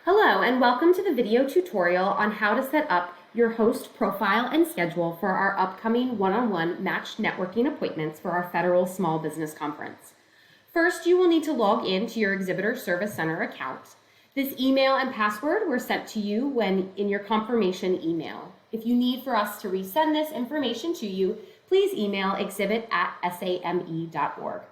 Hello and welcome to the video tutorial on how to set up your host profile and schedule for our upcoming one-on-one matched networking appointments for our Federal Small Business Conference. First, you will need to log in to your Exhibitor Service Center account. This email and password were sent to you when in your confirmation email. If you need for us to resend this information to you, please email exhibit@same.org.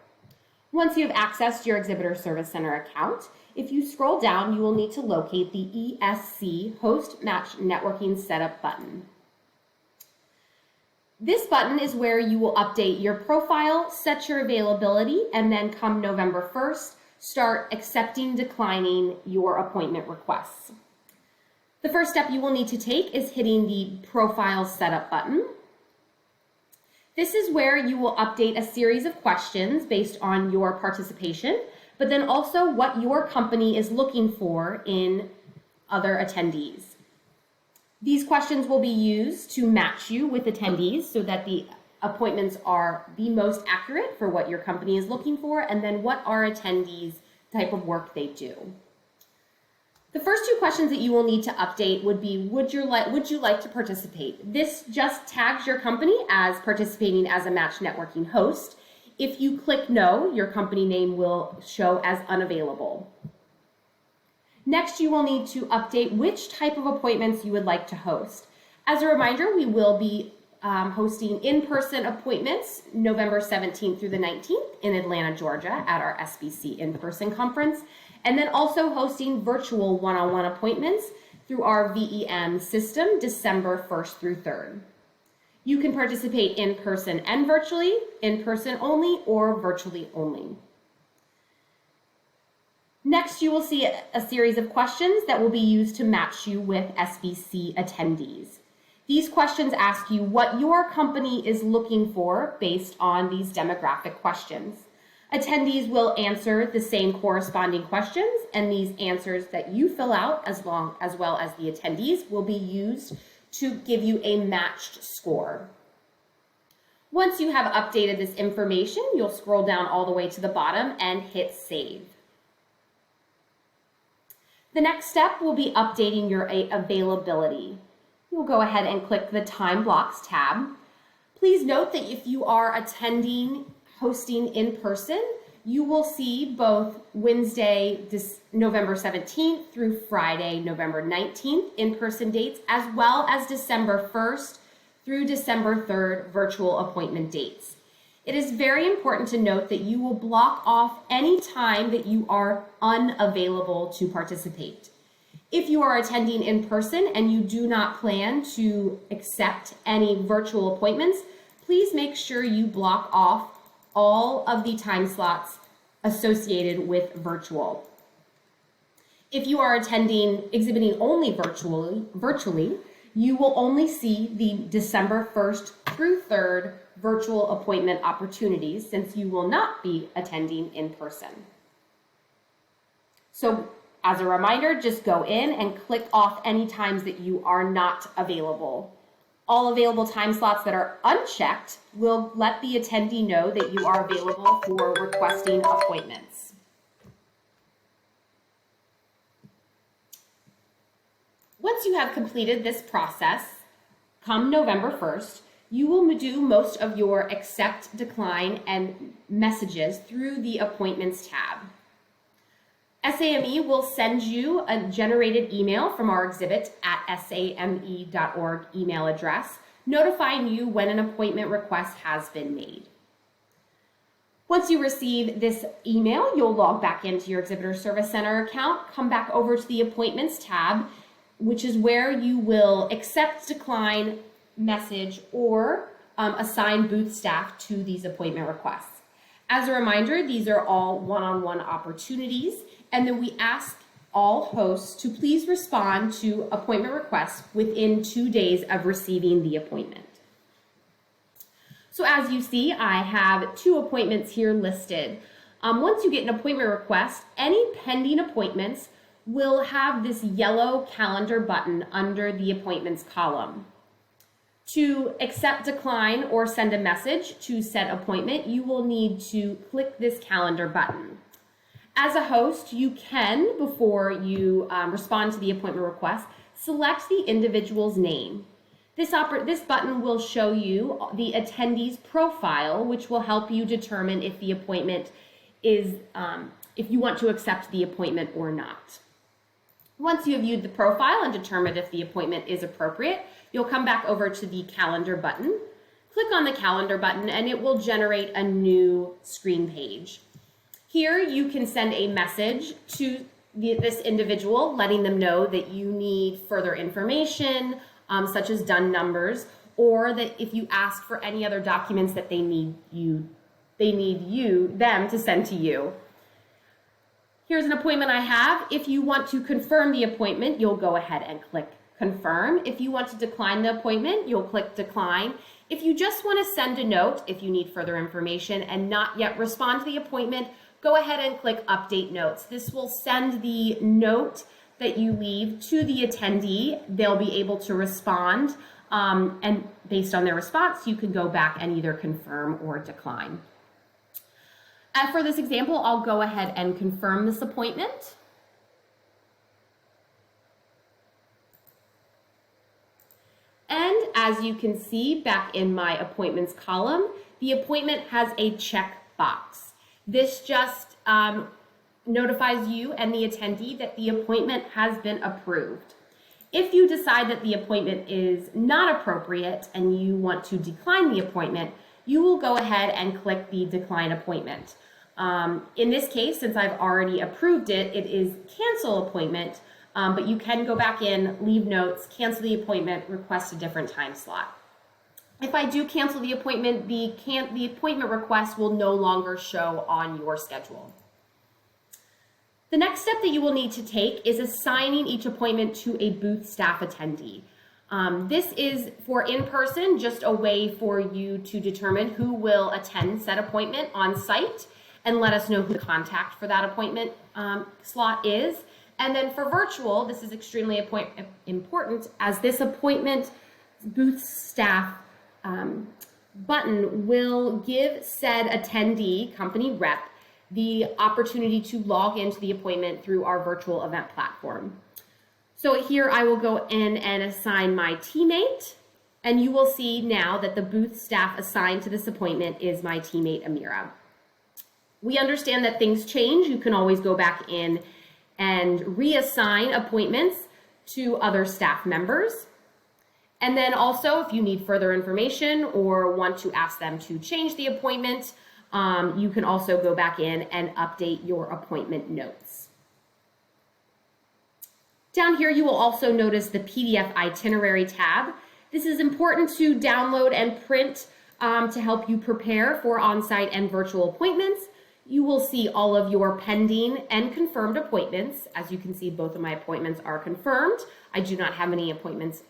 Once you have accessed your Exhibitor Service Center account, if you scroll down, you will need to locate the ESC Host Match Networking Setup button. This button is where you will update your profile, set your availability, and then come November 1st, start accepting, declining your appointment requests. The first step you will need to take is hitting the Profile Setup button. This is where you will update a series of questions based on your participation, but then also what your company is looking for in other attendees. These questions will be used to match you with attendees so that the appointments are the most accurate for what your company is looking for, and then what are attendees' type of work they do. The first two questions that you will need to update would be, would you like to participate? This just tags your company as participating as a match networking host. If you click no, your company name will show as unavailable. Next, you will need to update which type of appointments you would like to host. As a reminder, we will be hosting in-person appointments November 17th through the 19th in Atlanta, Georgia at our SBC in-person conference, and then also hosting virtual one-on-one appointments through our VEM system December 1st through 3rd. You can participate in person and virtually, in person only, or virtually only. Next, you will see a series of questions that will be used to match you with SBC attendees. These questions ask you what your company is looking for based on these demographic questions. Attendees will answer the same corresponding questions, and these answers that you fill out, as well as the attendees, will be used to give you a matched score. Once you have updated this information, you'll scroll down all the way to the bottom and hit save. The next step will be updating your availability. You'll go ahead and click the Time Blocks tab. Please note that if you are hosting in person, you will see both Wednesday, November 17th through Friday, November 19th in-person dates, as well as December 1st through December 3rd virtual appointment dates. It is very important to note that you will block off any time that you are unavailable to participate. If you are attending in person and you do not plan to accept any virtual appointments, please make sure you block off all of the time slots associated with virtual. If you are exhibiting only virtually, you will only see the December 1st through 3rd virtual appointment opportunities, since you will not be attending in person. So as a reminder, just go in and click off any times that you are not available. All available time slots that are unchecked will let the attendee know that you are available for requesting appointments. Once you have completed this process, come November 1st, you will do most of your accept, decline, and messages through the Appointments tab. SAME will send you a generated email from our exhibit@same.org email address, notifying you when an appointment request has been made. Once you receive this email, you'll log back into your Exhibitor Service Center account, come back over to the Appointments tab, which is where you will accept, decline, message, or assign booth staff to these appointment requests. As a reminder, these are all one-on-one opportunities, and then we ask all hosts to please respond to appointment requests within 2 days of receiving the appointment. So as you see, I have 2 appointments here listed. Once you get an appointment request, any pending appointments will have this yellow calendar button under the appointments column. To accept, decline, or send a message to set appointment, you will need to click this calendar button. As a host, you can, before you respond to the appointment request, select the individual's name. This button will show you the attendee's profile, which will help you determine if the appointment is, if you want to accept the appointment or not. Once you have viewed the profile and determined if the appointment is appropriate, you'll come back over to the calendar button. Click on the calendar button and it will generate a new screen page. Here you can send a message to this individual, letting them know that you need further information, such as DUN numbers, or that if you ask for any other documents that they need them to send to you. Here's an appointment I have. If you want to confirm the appointment, you'll go ahead and click confirm. If you want to decline the appointment, you'll click decline. If you just want to send a note, if you need further information and not yet respond to the appointment, go ahead and click update notes. This will send the note that you leave to the attendee. They'll be able to respond, and based on their response, you can go back and either confirm or decline. For this example, I'll go ahead and confirm this appointment. And as you can see back in my appointments column, the appointment has a check box. This just notifies you and the attendee that the appointment has been approved. If you decide that the appointment is not appropriate and you want to decline the appointment, you will go ahead and click the decline appointment. In this case, since I've already approved it, it is cancel appointment, but you can go back in, leave notes, cancel the appointment, request a different time slot. If I do cancel the appointment, the appointment request will no longer show on your schedule. The next step that you will need to take is assigning each appointment to a booth staff attendee. This is for in-person, just a way for you to determine who will attend said appointment on site and let us know who the contact for that appointment slot is. And then for virtual, this is extremely important, as this appointment booth staff button will give said attendee, company rep, the opportunity to log into the appointment through our virtual event platform. So here I will go in and assign my teammate, and you will see now that the booth staff assigned to this appointment is my teammate Amira. We understand that things change. You can always go back in and reassign appointments to other staff members. And then also, if you need further information or want to ask them to change the appointment, you can also go back in and update your appointment notes. Down here, you will also notice the PDF itinerary tab. This is important to download and print to help you prepare for on-site and virtual appointments. You will see all of your pending and confirmed appointments. As you can see, both of my appointments are confirmed. I do not have any appointments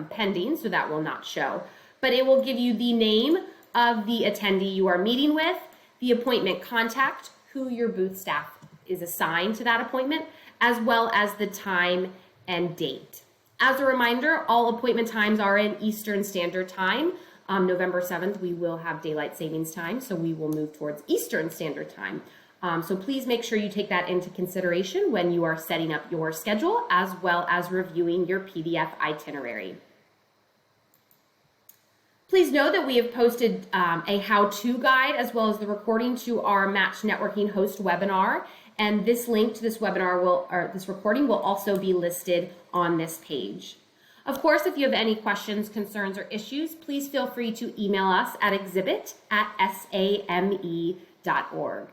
pending, so that will not show. But it will give you the name of the attendee you are meeting with, the appointment contact, who your booth staff is assigned to that appointment, as well as the time and date. As a reminder, all appointment times are in Eastern Standard Time. November 7th, we will have daylight savings time, so we will move towards Eastern Standard Time. So please make sure you take that into consideration when you are setting up your schedule, as well as reviewing your PDF itinerary. Please know that we have posted a how-to guide as well as the recording to our Match Networking Host webinar, and this link to this webinar this recording will also be listed on this page. Of course, if you have any questions, concerns, or issues, please feel free to email us at exhibit@same.org.